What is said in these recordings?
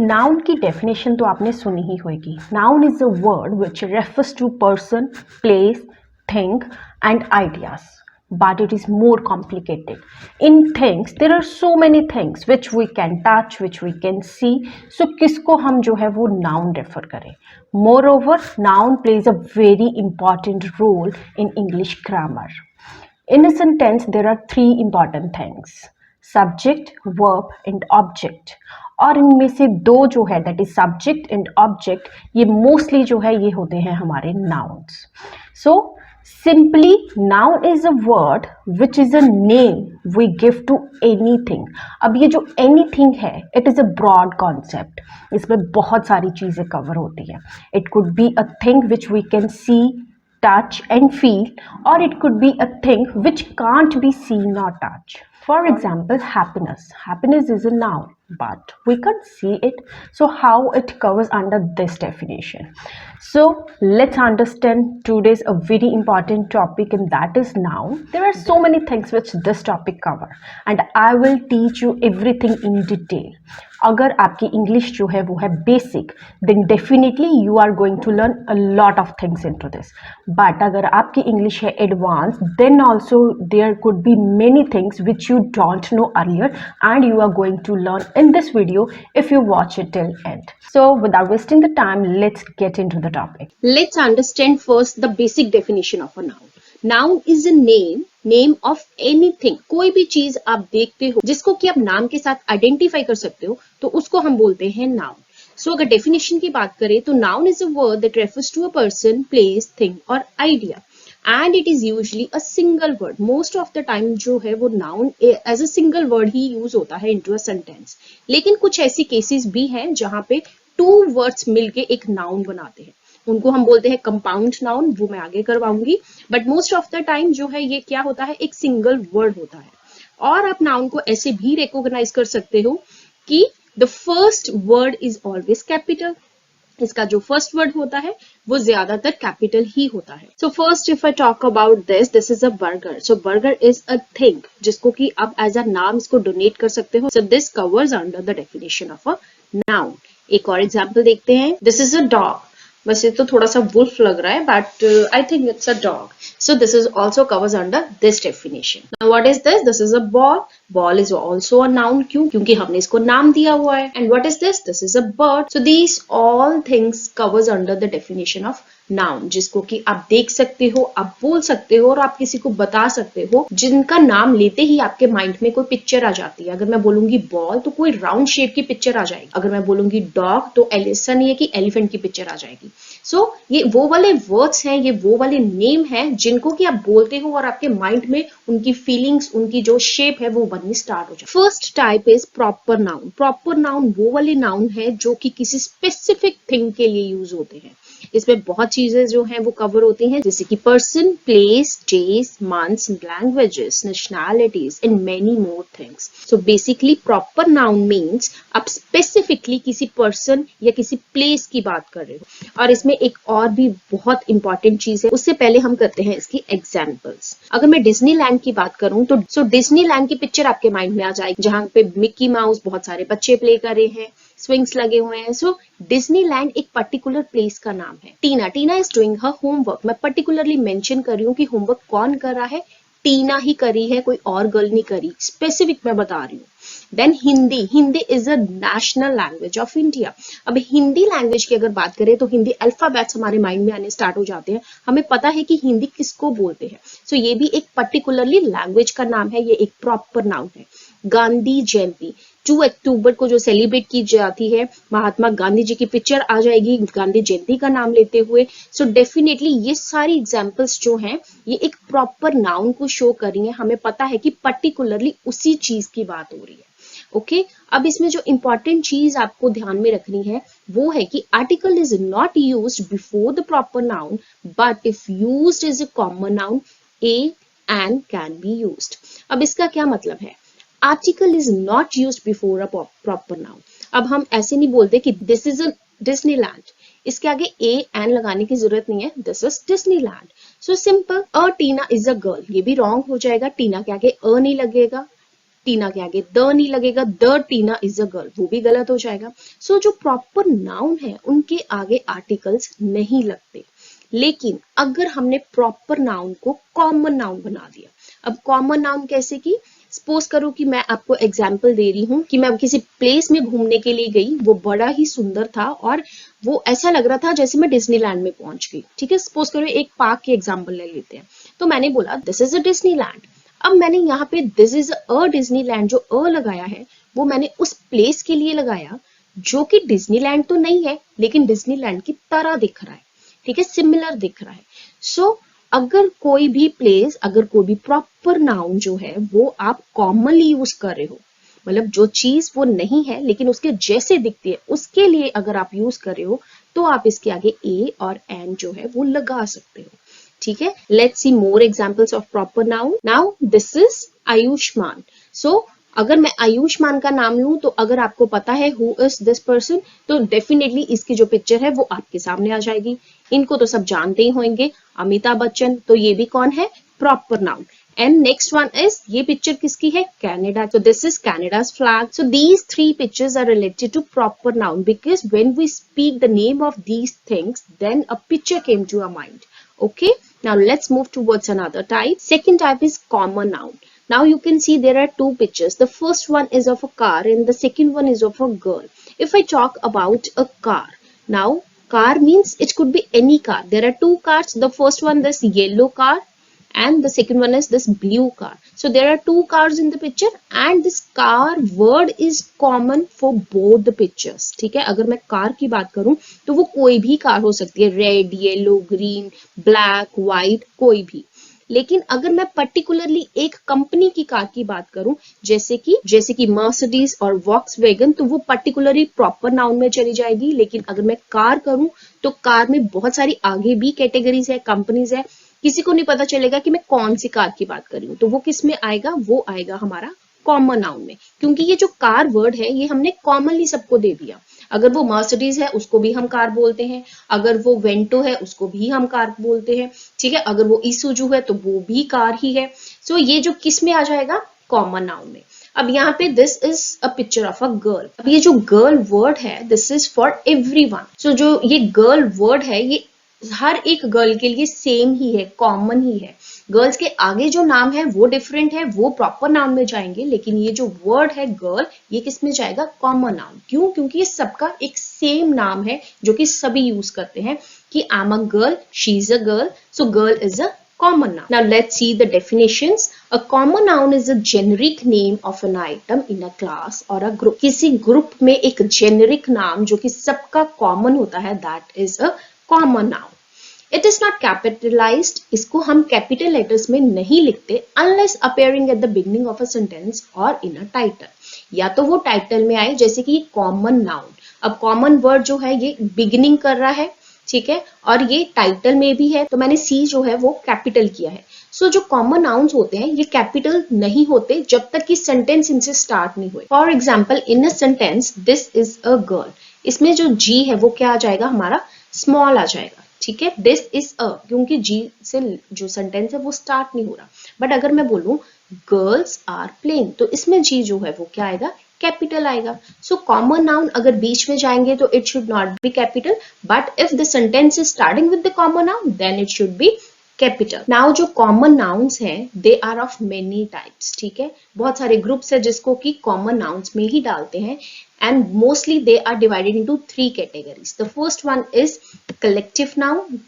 Noun की definition तो आपने सुनी ही होगी. Noun is a word which refers to person, place, thing and ideas. But it is more complicated. In things, there are so many things which we can touch, which we can see. So किसको हम जो है वो noun refer करें. Moreover, noun plays a very important role in English grammar. In a sentence, there are three important things: subject, verb and object. और इनमें से दो जो है that is subject and object, ये मोस्टली जो है ये होते हैं हमारे nouns. So simply, noun is a word which is a name we give to anything. अब ये जो anything है, it is a broad concept. इसमें बहुत सारी चीजें कवर होती हैं. It could be a thing which we can see, touch and feel, or it could be a thing which can't be seen or touched. For example, happiness. Happiness is a noun, but we can't see it. So how it covers under this definition? So let's understand today's a very important topic, and that is noun. There are so many things which this topic cover, and I will teach you everything in detail. अगर आपकी English जो है वो है basic, then definitely you are going to learn a lot of things into this. But अगर आपकी English है advance, then also there could be many things which you don't know earlier, and you are going to learn in this video if you watch it till end. So without wasting the time, let's get into the topic. Let's understand first the basic definition of a noun. Noun is a name of anything. कोई भी चीज आप देखते हो जिसको कि आप नाम के साथ आइडेंटिफाई कर सकते हो, तो उसको हम बोलते हैं नाउन. सो अगर डेफिनेशन की बात करें तो noun is a word that refers to a person, place, thing और idea. And it is usually a single word. Most of the time जो है वो noun as a single word ही यूज होता है इनटू अ सेंटेंस. लेकिन कुछ ऐसी केसेस भी हैं जहां पे टू वर्ड्स मिलके एक नाउन बनाते हैं. उनको हम बोलते हैं कंपाउंड नाउन, वो मैं आगे करवाऊंगी. But most of the time जो है ये क्या होता है, एक सिंगल वर्ड होता है. और आप नाउन को ऐसे भी रिकॉग्नाइज कर सकते हो कि the first word is always capital. इसका जो फर्स्ट वर्ड होता है वो ज्यादातर कैपिटल ही होता है. So first if I talk about this is a burger. So burger is a thing जिसको कि आप एज अ नाम इसको डोनेट कर सकते हो. So this covers under the definition of a noun. एक और एग्जांपल देखते हैं. This is a dog. वैसे तो थोड़ा सा वुल्फ लग रहा है, but I think it's a dog. So this is also covers under this definition. Now what is this? This is a ball. Ball is also a noun. क्यों? क्योंकि हमने इसको नाम दिया हुआ है. And what is this? This is a bird. So these all things covers under the definition of noun, जिसको कि आप देख सकते हो, आप बोल सकते हो और आप किसी को बता सकते हो, जिनका नाम लेते ही आपके माइंड में कोई पिक्चर आ जाती है. अगर मैं बोलूंगी बॉल तो कोई राउंड शेप की पिक्चर आ जाएगी. अगर मैं बोलूंगी डॉग तो ऐसा नहीं है कि एलिफेंट की पिक्चर आ जाएगी. सो ये वो वाले वर्ड्स हैं, ये वो वाले नेम हैं जिनको कि आप बोलते हो और आपके माइंड में उनकी फीलिंग्स, उनकी जो शेप है वो बननी स्टार्ट हो जाए. First type is proper noun. Proper noun वो वाले नाउन है जो कि किसी स्पेसिफिक थिंग के लिए यूज होते हैं. इसमें बहुत चीजें जो हैं वो कवर होती हैं, जैसे कि person, place, days, months, languages, nationalities and many more things. So basically proper noun means आप स्पेसिफिकली किसी पर्सन या किसी प्लेस की बात कर रहे हो. और इसमें एक और भी बहुत इंपॉर्टेंट चीज है, उससे पहले हम करते हैं इसकी एग्जाम्पल्स. अगर मैं डिज्नीलैंड की बात करूं तो डिज्नीलैंड की पिक्चर आपके माइंड में आ जाएगी, जहां पे मिक्की माउस, बहुत सारे बच्चे प्ले कर रहे हैं, स्विंग्स लगे हुए हैं. सो डिज्नीलैंड एक पर्टिकुलर प्लेस का नाम है. टीना इज डूइंग हर होमवर्क. मैं पर्टिकुलरली मेंशन कर रही हूँ कि होमवर्क कौन कर रहा है. टीना ही करी है, कोई और गर्ल नहीं करी. स्पेसिफिक मैं बता रही हूँ. Then Hindi is a national language of India. अब हिंदी लैंग्वेज की अगर बात करें तो हिंदी अल्फाबेट्स हमारे माइंड में आने स्टार्ट हो जाते हैं. हमें पता है कि हिंदी किसको बोलते हैं. सो ये भी एक पर्टिकुलरली लैंग्वेज का नाम है, ये एक प्रॉपर नाउन है. गांधी जयंती 2 अक्टूबर को जो सेलिब्रेट की जाती है, महात्मा गांधी जी की पिक्चर आ जाएगी गांधी जयंती का नाम लेते हुए. सो डेफिनेटली ये सारी एग्जांपल्स जो हैं ये एक प्रॉपर नाउन को शो कर रही है. हमें पता है कि पर्टिकुलरली उसी चीज की बात हो रही है. ओके अब इसमें जो इंपॉर्टेंट चीज आपको ध्यान में रखनी है वो है कि article is not used before the proper noun, but if used as a common noun, a and can be used. अब इसका क्या मतलब है? Article is not used before a proper noun. अब हम ऐसे नहीं बोलते कि दिस इज अ डिज्नीलैंड. इसके आगे ए एन लगाने की जरूरत नहीं है. This is Disneyland. So simple. A Tina is a girl, ये भी रॉन्ग हो जाएगा. टीना के आगे अ नहीं लगेगा. टीना के आगे द नहीं लगेगा, the Tina is a girl, वो भी गलत हो जाएगा। सो जो प्रॉपर नाउन है उनके आगे आर्टिकल्स नहीं लगते। लेकिन अगर हमने प्रॉपर नाउन को कॉमन नाउन बना दिया, अब कॉमन नाउन कैसे कि सपोज करो कि मैं आपको एग्जाम्पल दे रही हूँ कि मैं किसी प्लेस में घूमने के लिए गई, वो बड़ा ही सुंदर था और वो ऐसा लग रहा था जैसे मैं डिज्नीलैंड में पहुंच गई। ठीक है, सपोज करो एक पार्क की एग्जाम्पल ले लेते हैं। तो मैंने बोला दिस इज अ डिज्नीलैंड। अब मैंने यहाँ पे दिस इज अ डिज्नीलैंड जो अ लगाया है वो मैंने उस प्लेस के लिए लगाया जो कि डिज्नीलैंड तो नहीं है लेकिन डिज्नीलैंड की तरह दिख रहा है। ठीक है, सिमिलर दिख रहा है। सो अगर कोई भी प्लेस, अगर कोई भी प्रॉपर नाउन जो है वो आप कॉमनली यूज कर रहे हो, मतलब जो चीज वो नहीं है लेकिन उसके जैसे दिखती है, उसके लिए अगर आप यूज कर रहे हो तो आप इसके आगे ए और एन जो है वो लगा सकते हो। ठीक है, let's see more examples of proper noun. Now this is Ayushman. सो अगर मैं आयुष्मान का नाम लूं तो अगर आपको पता है हु इज दिस पर्सन तो डेफिनेटली इसकी जो पिक्चर है वो आपके सामने आ जाएगी। इनको तो सब जानते ही होंगे, अमिताभ बच्चन, तो ये भी कौन है, proper noun. And next one is, ये पिक्चर किसकी है, Canada, so this is Canada's flag. So these three pictures are related to proper noun because when we speak the name of these things then a picture came to our mind. Okay, now let's move towards another type. Second type is common noun. Now you can see there are two pictures. The first one is of a car and the second one is of a girl. If I talk about a car, now car means it could be any car. There are two cars. The first one is yellow car and the second one is this blue car. So there are two cars in the picture and this car word is common for both the pictures. ठीक है, अगर मैं car की बात करूं तो वो कोई भी कार हो सकती है, red, yellow, green, black, white, कोई भी। लेकिन अगर मैं पर्टिकुलरली एक कंपनी की कार की बात करूं जैसे कि मर्सिडीज और वॉक्सवैगन, तो वो पर्टिकुलरली प्रॉपर नाउन में चली जाएगी। लेकिन अगर मैं कार करूं तो कार में बहुत सारी आगे भी कैटेगरीज है, कंपनीज है, किसी को नहीं पता चलेगा कि मैं कौन सी कार की बात कर रही हूँ। तो वो किस में आएगा, वो आएगा हमारा कॉमन नाउन में, क्योंकि ये जो कार वर्ड है ये हमने कॉमनली सबको दे दिया। अगर वो मर्सिडीज है उसको भी हम कार बोलते हैं, अगर वो वेंटो है उसको भी हम कार बोलते हैं। ठीक है, अगर वो ईसुजू है तो वो भी कार ही है। सो ये जो किस में आ जाएगा, कॉमन नाउन में। अब यहाँ पे this is a picture of a girl. अब ये जो गर्ल वर्ड है दिस इज फॉर एवरीवन। सो जो ये गर्ल वर्ड है ये हर एक गर्ल के लिए सेम ही है, कॉमन ही है। गर्ल्स के आगे जो नाम है वो डिफरेंट है, वो प्रॉपर नाउन में जाएंगे, लेकिन ये जो वर्ड है गर्ल ये किस में जाएगा, कॉमन नाउन। क्यों, क्योंकि ये सबका एक सेम नाम है जो कि सभी यूज करते हैं कि I am a girl, she is a girl, so girl is a common noun. Now let's see the definitions. A common noun is a generic name of an item in a class or a group. किसी group में एक generic नाम जो कि सबका common होता है, that is a common noun. It is not capitalized. इसको हम कैपिटल लेटर्स में नहीं लिखते unless appearing at the beginning of a sentence or in a title. या तो वो टाइटल में आए, जैसे कि कॉमन नाउन। अब कॉमन वर्ड जो है ये बिगिनिंग कर रहा है, ठीक है, और ये टाइटल में भी है, तो मैंने सी जो है वो कैपिटल किया है। सो जो कॉमन नाउन्स होते हैं ये कैपिटल नहीं होते जब तक कि सेंटेंस इनसे स्टार्ट नहीं हुए। For example in a sentence this is a girl, इसमें जो जी है वो क्या आ जाएगा, हमारा स्मॉल आ जाएगा। ठीक है, दिस इज अ, क्योंकि जी से जो सेंटेंस है वो स्टार्ट नहीं हो रहा। बट अगर मैं बोलूं गर्ल्स आर प्लेइंग तो इसमें जी जो है वो क्या आएगा, कैपिटल आएगा। सो कॉमन नाउन अगर बीच में जाएंगे तो it should not be capital, but if the sentence is starting with the common noun then it should be capital. Now जो कॉमन नाउन्स हैं they are of many types. ठीक है, बहुत सारे ग्रुप्स है जिसको कि कॉमन नाउन्स में ही डालते हैं, and mostly they are divided into three categories. The first one is collective noun,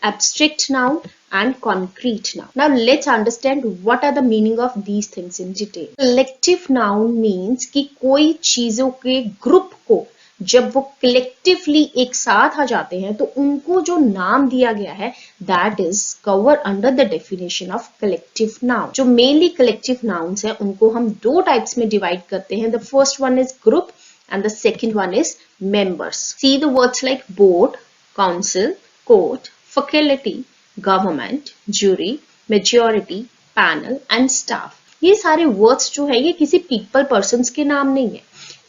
abstract noun and concrete noun. Now let's understand what are the meaning of these things in detail. Collective noun means कि कोई चीजों के group को जब वो collectively एक साथ आ जाते हैं तो उनको जो नाम दिया गया है that is cover under the definition of collective noun. जो मेनली कलेक्टिव नाउन्स है उनको हम दो टाइप्स में डिवाइड करते हैं। The first one is group and the second one is members. See the words like board, council, court, faculty, government, jury, majority, panel and staff. ये सारे words जो है ये किसी people persons के नाम नहीं है।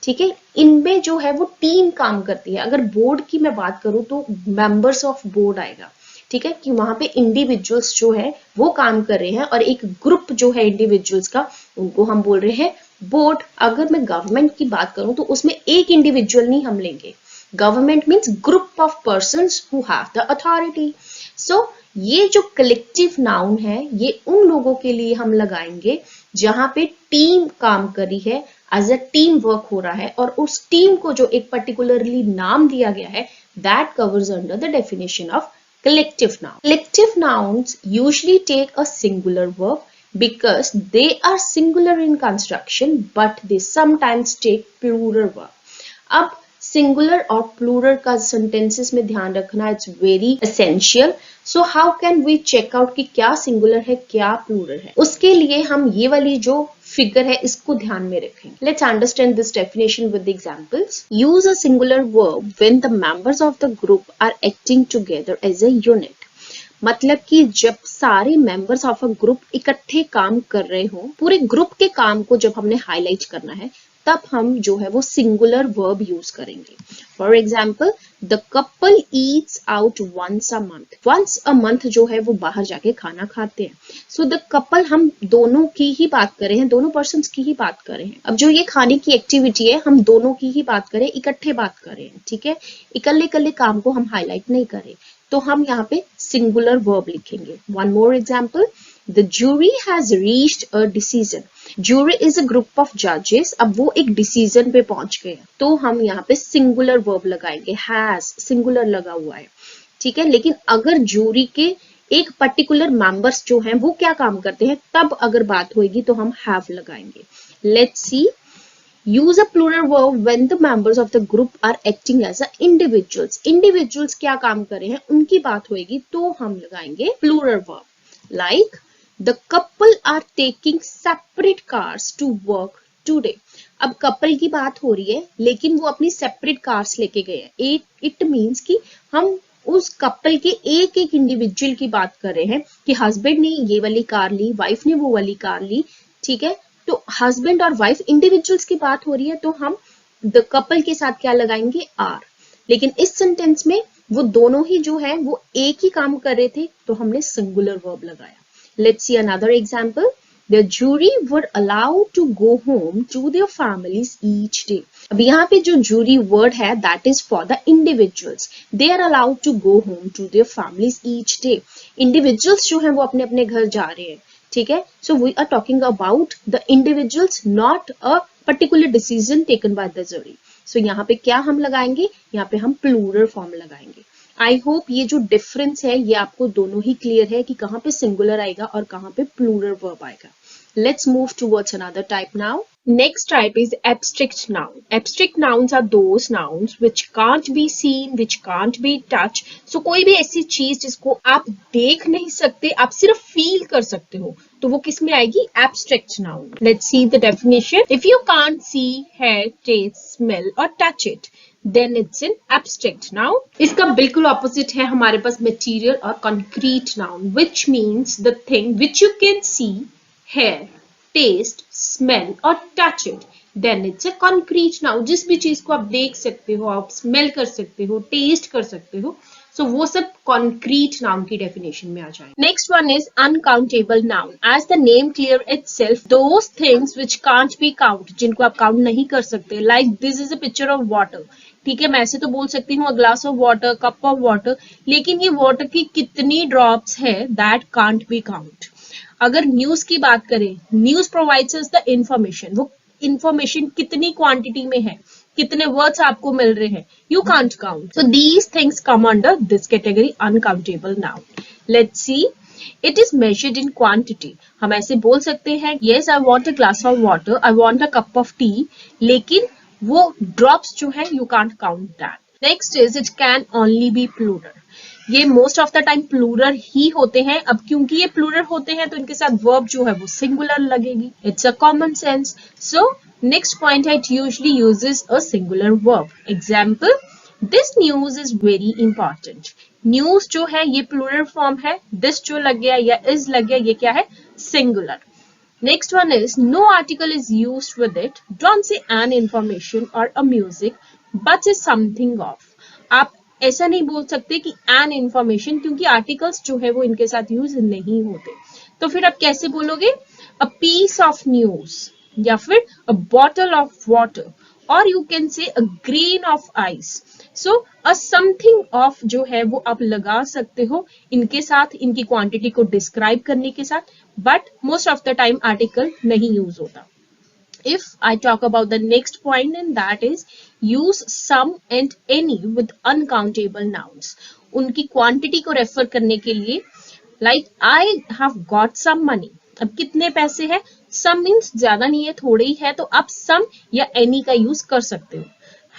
ठीक है, इनमें जो है वो टीम काम करती है। अगर बोर्ड की मैं बात करूं तो मेंबर्स ऑफ बोर्ड आएगा। ठीक है, कि वहां पे इंडिविजुअल्स जो है वो काम कर रहे हैं और एक ग्रुप जो है इंडिविजुअल्स का उनको हम बोल रहे हैं बोर्ड, अगर मैं गवर्नमेंट की बात करूं तो उसमें एक इंडिविजुअल नहीं हम लेंगे. Government means group of persons who have the authority. So ये जो कलेक्टिव नाउन है ये उन लोगों के लिए हम लगाएंगे जहां पे टीम काम करी है, एज अ टीम वर्क हो रहा है, और उस टीम को जो एक पर्टिकुलरली नाम दिया गया है, that covers under the definition of collective noun. Collective nouns usually take a singular verb because they are singular in construction, but they sometimes take plural verb. अब सिंगुलर और प्लूरल का सेंटेंसेस में ध्यान रखना it's very essential. So how can we check out कि क्या singular है क्या प्लूरल है. उसके लिए हम ये वाली जो फिगर है इसको ध्यान में रखेंगे. Let's understand this definition with examples. Use a singular verb when the members of the group are acting together as a unit. मतलब कि जब सारे मेंबर्स ऑफ अ ग्रुप इकट्ठे काम कर रहे हो, पूरे ग्रुप के काम को जब हमने हाईलाइट करना है, तब हम जो है वो सिंगुलर वर्ब यूज करेंगे. For example, the couple eats out once a month. Once a month जो है वो बाहर जाके खाना खाते हैं. सो द कपल, हम दोनों की ही बात कर रहे हैं, दोनों पर्सन्स की ही बात कर रहे हैं. अब जो ये खाने की एक्टिविटी है हम दोनों की ही बात करें, इकट्ठे बात कर रहे हैं. ठीक है, इकल्ले इकल्ले काम को हम हाईलाइट नहीं करें, तो हम यहाँ पे सिंगुलर वर्ब लिखेंगे. One more example, the jury has reached a decision. Jury is a group of जजेस. अब वो एक डिसीजन पे पहुंच गए, तो हम यहाँ पे सिंगुलर वर्ब लगाएंगे. हैज सिंगुलर लगा हुआ है. ठीक है, लेकिन अगर जूरी के एक पर्टिकुलर मेंबर्स जो हैं वो क्या काम करते हैं, तब अगर बात होगी तो हम हैव लगाएंगे. Let's see. Use a plural verb when the members of the group are acting as a individuals. Individuals क्या काम कर रहे हैं उनकी बात होगी तो हम लगाएंगे plural verb. Like the couple are taking separate cars to work today. अब कपल की बात हो रही है लेकिन वो अपनी सेपरेट कार्स लेके गए हैं. इट मीन्स कि हम उस कपल के एक एक इंडिविजुअल की बात कर रहे हैं कि हस्बैंड ने ये वाली कार ली, वाइफ ने वो वाली कार ली. ठीक है, तो हस्बैंड और वाइफ इंडिविजुअल्स की बात हो रही है तो हम द कपल के साथ क्या लगाएंगे, आर. लेकिन इस सेंटेंस में वो दोनों ही जो है वो एक ही काम कर रहे थे तो हमने सिंगुलर वर्ब लगाया. Let's see another example. The jury were allowed to go home to their families each day. अब यहाँ पे जो jury word है that is for the individuals. They are allowed to go home to their families each day. Individuals जो हैं वो अपने अपने घर जा रहे हैं. ठीक है, so we are talking about the individuals, not a particular decision taken by the jury. So यहाँ पे क्या हम लगाएंगे, यहाँ पे हम plural form लगाएंगे. आई होप ये जो डिफरेंस है ये आपको दोनों ही क्लियर है कि कहाँ पे सिंगुलर आएगा और कहाँ पे प्लूरल वर्ब आएगा. Let's move towards another type now. Next type is abstract noun. Abstract nouns are those nouns which can't be seen, which can't be touched. So कोई भी ऐसी चीज जिसको आप देख नहीं सकते, आप सिर्फ फील कर सकते हो, तो वो किस में आएगी, abstract noun. Let's see the definition. If you can't see, hear, taste, smell or touch it, then it's an abstract noun. इसका बिल्कुल ऑपोजिट है हमारे पास material और concrete noun, which means the thing which you can see, hear, taste, smell और touch it, then it's a concrete noun. जिस भी चीज को आप देख सकते हो, आप स्मेल कर सकते हो, टेस्ट कर सकते हो, so वो सब concrete noun की definition में आ जाए. Next one is uncountable noun. As the name clear itself, those things which can't be counted, जिनको आप काउंट नहीं कर सकते. Like this is a picture of water. ठीक है, मैं ऐसे तो बोल सकती हूँ glass of water, cup of water, लेकिन ये वाटर की कितनी ड्रॉप्स है दैट कांट बी काउंट. अगर न्यूज की बात करें, news provides us the information. वो इंफॉर्मेशन कितनी क्वांटिटी में है, कितने वर्ड्स आपको मिल रहे हैं, you can't count. So these things come under this category uncountable noun. Let's see. It is measured in quantity. हम ऐसे बोल सकते हैं, yes I want a glass of water, I want a cup of tea, लेकिन वो drops जो है you can't count that. Next is it can only be plural. ये most of the time plural ही होते हैं. अब क्योंकि ये प्लूरल होते हैं तो इनके साथ वर्ब जो है वो सिंगुलर लगेगी. It's a common sense. So next point है, it usually uses a singular verb. Example, this news is very important. News जो है ये प्लूरल फॉर्म है, दिस जो लग गया या इज लग गया ये क्या है, singular. Next one is no article is used with it. Don't say an information or a music, but say something of. आप ऐसा नहीं बोल सकते कि an information, क्योंकि आर्टिकल्स जो है वो इनके साथ यूज नहीं होते. तो फिर आप कैसे बोलोगे, a piece of news, या फिर a bottle of water, और you can say a grain of ice. So a something of जो है वो आप लगा सकते हो इनके साथ, इनकी क्वांटिटी को डिस्क्राइब करने के साथ, but most of the time article नहीं यूज होता. If I talk about the next point, and that is use some and any with uncountable nouns. उनकी क्वांटिटी को रेफर करने के लिए like I have got some money. अब कितने पैसे हैं? Some means ज्यादा नहीं है, थोड़े ही है, तो आप some या any का यूज कर सकते हो.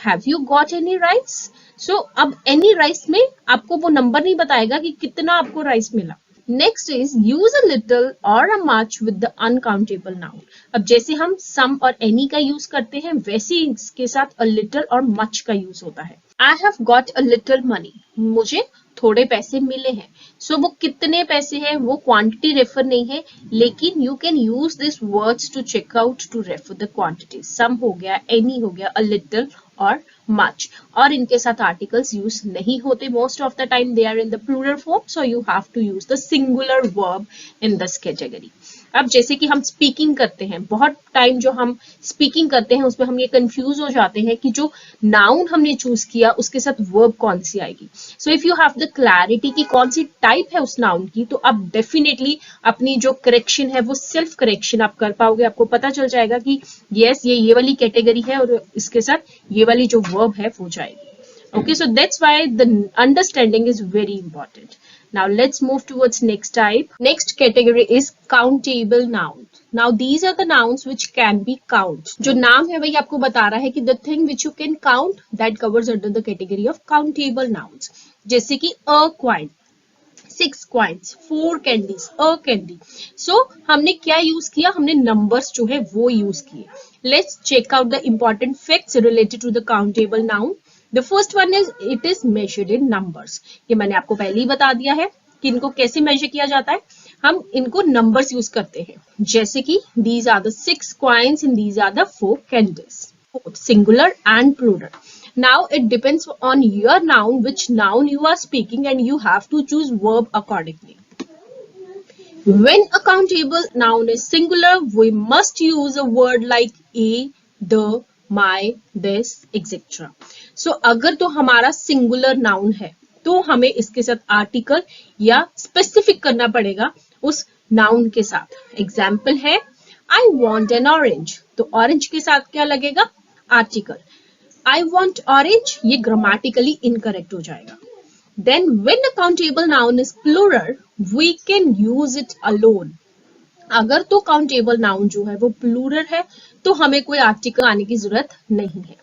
Have you got any rice? So अब any rice में आपको वो नंबर नहीं बताएगा कि कितना आपको राइस मिला. Next is use a little or a much with the uncountable noun. अब जैसे हम some और any का यूज करते हैं, वैसे इसके साथ a little और much का यूज होता है. I have got a little money. मुझे थोड़े पैसे मिले हैं. So वो कितने पैसे हैं वो क्वांटिटी रेफर नहीं है, लेकिन you can use this words to check out to refer the quantity. Some हो गया, एनी हो गया, अ लिटिल और मच, और इनके साथ आर्टिकल्स यूज नहीं होते. Most of the time they are in the plural form, so you have to use the singular verb in this category. अब जैसे कि हम स्पीकिंग करते हैं, बहुत टाइम जो हम स्पीकिंग करते हैं उसमें हम ये कंफ्यूज हो जाते हैं कि जो नाउन हमने चूज किया उसके साथ वर्ब कौन सी आएगी. So if you have the clarity कि कौन सी टाइप है उस नाउन की, तो आप डेफिनेटली अपनी जो करेक्शन है वो सेल्फ करेक्शन आप कर पाओगे. आपको पता चल जाएगा कि यस ये वाली कैटेगरी है और इसके साथ ये वाली जो वर्ब है वो जाएगी. Okay, so that's why the understanding is very important. Now let's move towards next type. Next category is countable nouns. Now these are the nouns which can be count. जो नाम है वही आपको बता रहा है कि the thing which you can count that covers under the category of countable nouns. जैसे कि a coin, 6 coins, 4 candies, a candy. So हमने क्या यूज किया? हमने numbers जो है वो यूज किए. Let's check out the important facts related to the countable noun. The first one is it is measured in numbers. ये मैंने आपको पहले ही बता दिया है कि इनको कैसे मेजर किया जाता है. हम इनको नंबर्स यूज करते हैं, जैसे कि these are the 6 coins and these are the 4 candies, singular and plural. Now it depends on your noun, which noun you are speaking, and you have to choose verb accordingly. When a countable noun is singular, we must use a word like a, the, my, this, etc. So अगर तो हमारा singular noun है तो हमें इसके साथ article या specific करना पड़ेगा उस नाउन के साथ. एग्जाम्पल है I want an orange, तो ऑरेंज के साथ क्या लगेगा? आर्टिकल. I want orange ये ग्रामेटिकली इनकरेक्ट हो जाएगा. Then when a countable noun is plural, we can use it alone. अगर तो काउंटेबल नाउन जो है वो प्लूरल है तो हमें कोई आर्टिकल आने की जरूरत नहीं है.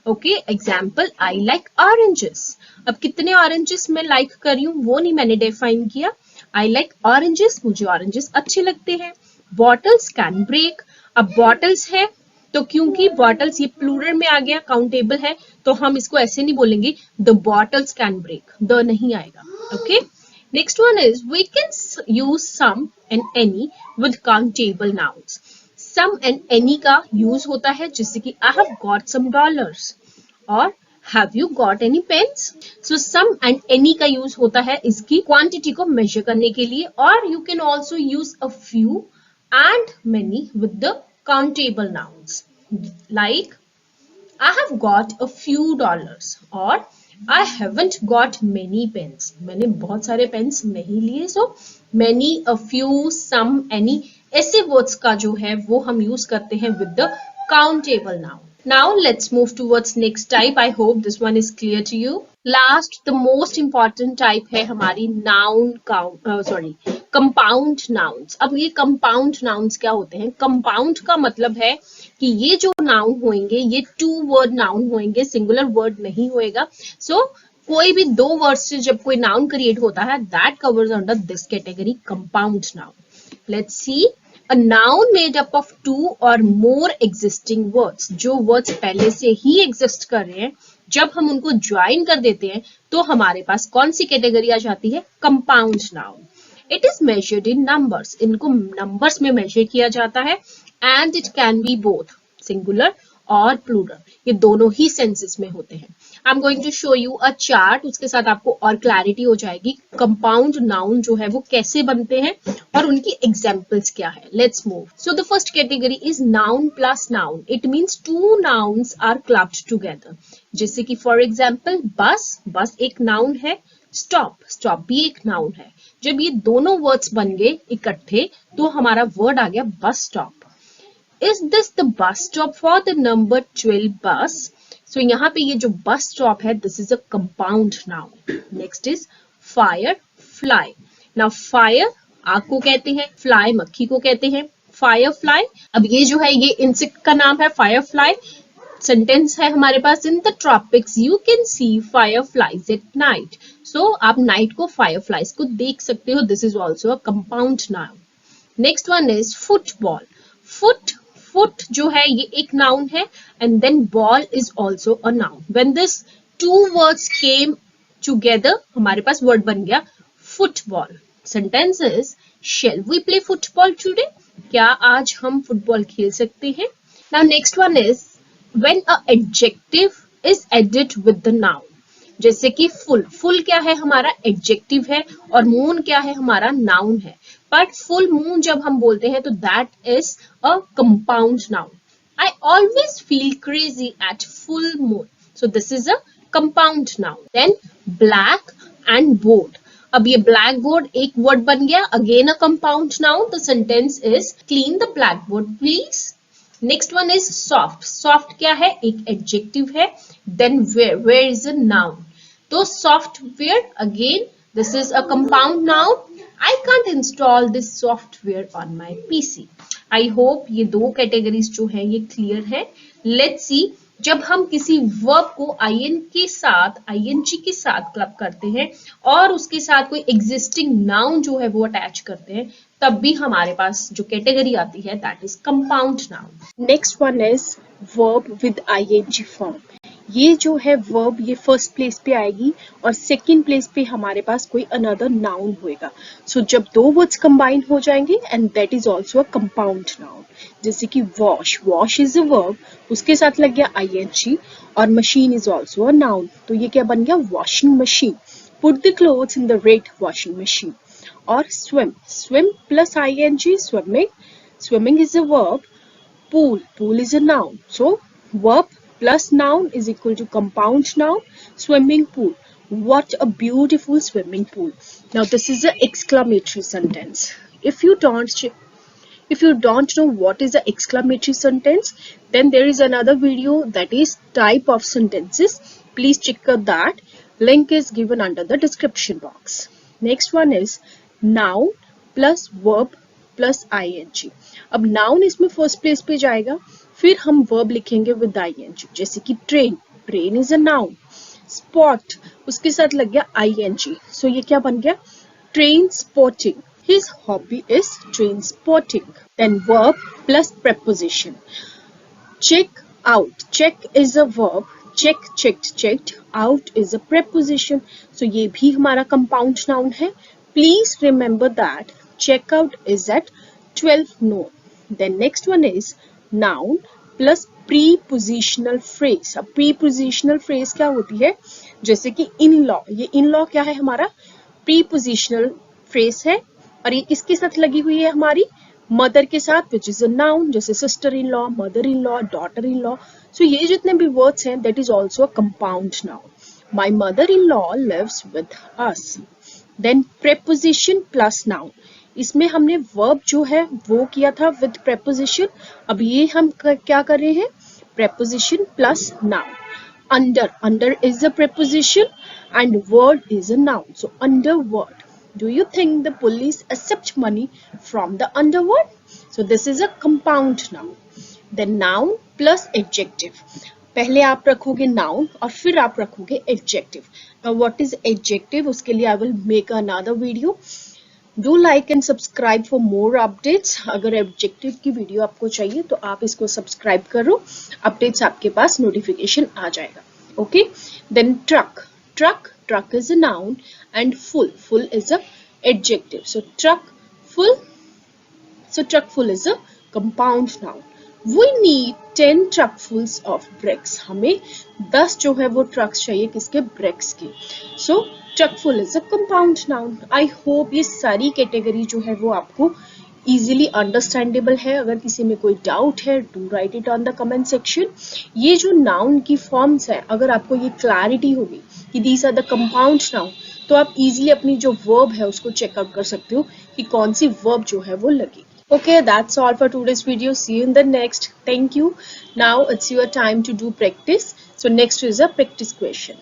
Okay, example I like oranges. अब कितने ऑरेंजेस मैं लाइक कर रही हूँ वो नहीं मैंने डिफाइन किया. आई लाइक ऑरेंजेस, मुझे ऑरेंजेस अच्छे लगते हैं. Bottles can break. अब बॉटल्स है तो क्योंकि बॉटल्स ये प्लूरल में आ गया, काउंटेबल है, तो हम इसको ऐसे नहीं बोलेंगे the bottles can break, the नहीं आएगा. Okay, next one is we can use some and any with countable nouns. Some and any का use होता है जैसे कि I have got some dollars और have you got any pens. So some and any का use होता है इसकी क्वांटिटी को मेजर करने के लिए, और you can also use a few and many with the countable nouns like I have got a few dollars और I haven't got many pens. मैंने बहुत सारे पेन्स नहीं लिए. So many, a few, some, any ऐसे words का जो है वो हम यूज करते हैं with the countable noun. Now let's move towards next type. I hope this one is clear to you. Last, the most important type है हमारी noun compound nouns. अब ये compound nouns क्या होते हैं? Compound का मतलब है कि ये जो नाउन होंगे ये 2 वर्ड नाउन होंगे, सिंगुलर वर्ड नहीं होएगा. सो कोई भी 2 वर्ड से जब कोई नाउन क्रिएट होता है that covers under this category compound noun. Let's see a noun made up of 2 और मोर एग्जिस्टिंग वर्ड्स. जो वर्ड्स पहले से ही एग्जिस्ट कर रहे हैं, जब हम उनको ज्वाइन कर देते हैं तो हमारे पास कौन सी कैटेगरी आ जाती है? Compound noun. It is measured in numbers. इनको नंबर्स में मेजर किया जाता है. And it can be both singular और plural. ये दोनों ही सेंसेस में होते हैं. I am going to show you a chart, उसके साथ आपको और क्लैरिटी हो जाएगी कंपाउंड नाउन जो है वो कैसे बनते हैं और उनकी एग्जाम्पल्स क्या है. Let's move. So the first category is noun plus noun. It means two nouns are clubbed together. जैसे कि फॉर एग्जाम्पल बस, बस एक नाउन है. स्टॉप, स्टॉप भी एक नाउन है. जब ये दोनों वर्ड्स बन गए इकट्ठे तो हमारा वर्ड आ गया bus stop. Is this the bus stop for the number 12 bus? So यहाँ पे ये जो bus stop है, this is a compound noun. Next is fire, fly. Now fire आग को कहते हैं, fly मक्खी को कहते हैं. Firefly, अब ये जो है ये इंसेक्ट का नाम है firefly. सेंटेंस है हमारे पास, in the tropics you can see fireflies at night. So आप नाइट को fireflies को देख सकते हो. This is also a compound noun. Next one is football. Foot जो है ये एक नाउन है and then ball is also a noun. When this two words came together हमारे पास word बन गया football. Sentence is shall we play football today? क्या आज हम फुटबॉल खेल सकते हैं? Now next one is when a adjective is added with the noun. जैसे कि फुल क्या है हमारा एडजेक्टिव है और मून क्या है हमारा नाउन है. बट फुल मून जब हम बोलते हैं तो that is a compound noun. I always feel crazy at full moon. So this is a compound noun. Then black and board. अब ये ब्लैक बोर्ड एक वर्ड बन गया, again a compound noun. The sentence is clean the black board please. Next one is soft. Soft क्या है, एक adjective है. Then ware is a noun. तो software again this is a compound noun. I can't install this software on my PC. I hope ये दो categories जो है ये क्लियर है. Let's see, जब हम किसी वर्ब को ing के साथ के साथ क्लब करते हैं और उसके साथ कोई एग्जिस्टिंग नाउन जो है वो अटैच करते हैं तब भी हमारे पास जो कैटेगरी आती है that is compound noun. Next one is verb with ing form. ये जो है वर्ब ये फर्स्ट प्लेस पे आएगी और सेकंड प्लेस पे हमारे पास कोई अनदर नाउन होएगा. सो जब दो वर्ड्स कंबाइन हो जाएंगे and that is also a compound noun. जैसे कि wash, wash is a verb, उसके साथ लग गया ing और machine is also a noun. तो ये क्या बन गया, washing machine. Put the clothes in the red washing machine. और swim, swim plus ing, swimming, swimming is a verb. pool, pool is a noun. So verb plus noun is equal to compound noun. Swimming pool. What a beautiful swimming pool. Now this is an exclamatory sentence. If you don't know what is an exclamatory sentence, then there is another video that is type of sentences. Please check out that. Link is given under the description box. Next one is noun plus verb plus ing. अब noun इसमें first place पे जाएगा, फिर हम verb लिखेंगे with ing. जैसे कि train, train is a noun. Spot, उसके साथ लग गया ing. So ये क्या बन गया, train spotting. His hobby is train spotting. Then verb plus preposition. Check out, check is a verb. Check, checked, checked. Out is a preposition. So ये भी हमारा compound noun है. Please remember that checkout is at 12 noon. Then next one is noun plus prepositional phrase. अब prepositional phrase क्या होती है, जैसे कि in-law. ये in-law क्या है हमारा, prepositional phrase है और ये इसके साथ लगी हुई है हमारी मदर के साथ, which is a noun. जैसे sister in law, mother in law, daughter in law. So ये जितने भी words हैं that is also a compound noun. My mother in law lives with us. Then preposition plus noun. इसमें हमने verb जो है वो किया था with preposition. अब ये हम क्या कर रहे हैं, preposition plus noun. Under, under is a preposition and word is a noun. So under word. Do you think the police accept money from the underworld? So this is a compound noun. Then noun plus adjective. पहले आप रखोगे noun और फिर आप रखोगे adjective. Now what is adjective? उसके लिए I will make another video. Do like and subscribe for more updates. अगर adjective की वीडियो आपको चाहिए तो आप इसको सब्सक्राइब करो, अपडेट्स आपके पास नोटिफिकेशन आ जाएगा. Okay. Then truck. Truck is a noun and full is a adjective. So truck full is a compound noun. We need 10 truckfuls of bricks. हमें 10 जो है वो ट्रक्स चाहिए किसके, ब्रिक्स के. सो truckful is a compound noun. I hope ये सारी category जो है वो आपको easily understandable है. अगर किसी में कोई डाउट है, do write it on the comment section. ये जो noun की फॉर्म्स है, अगर आपको ये क्लैरिटी होगी कि these are the compound noun, तो आप easily अपनी जो verb है उसको चेकआउट कर सकते हो कि कौन सी verb जो है वो लगेगी. Okay, that's all for today's video. See you in the next. Thank you. Now it's your time to do practice. So next is a practice question.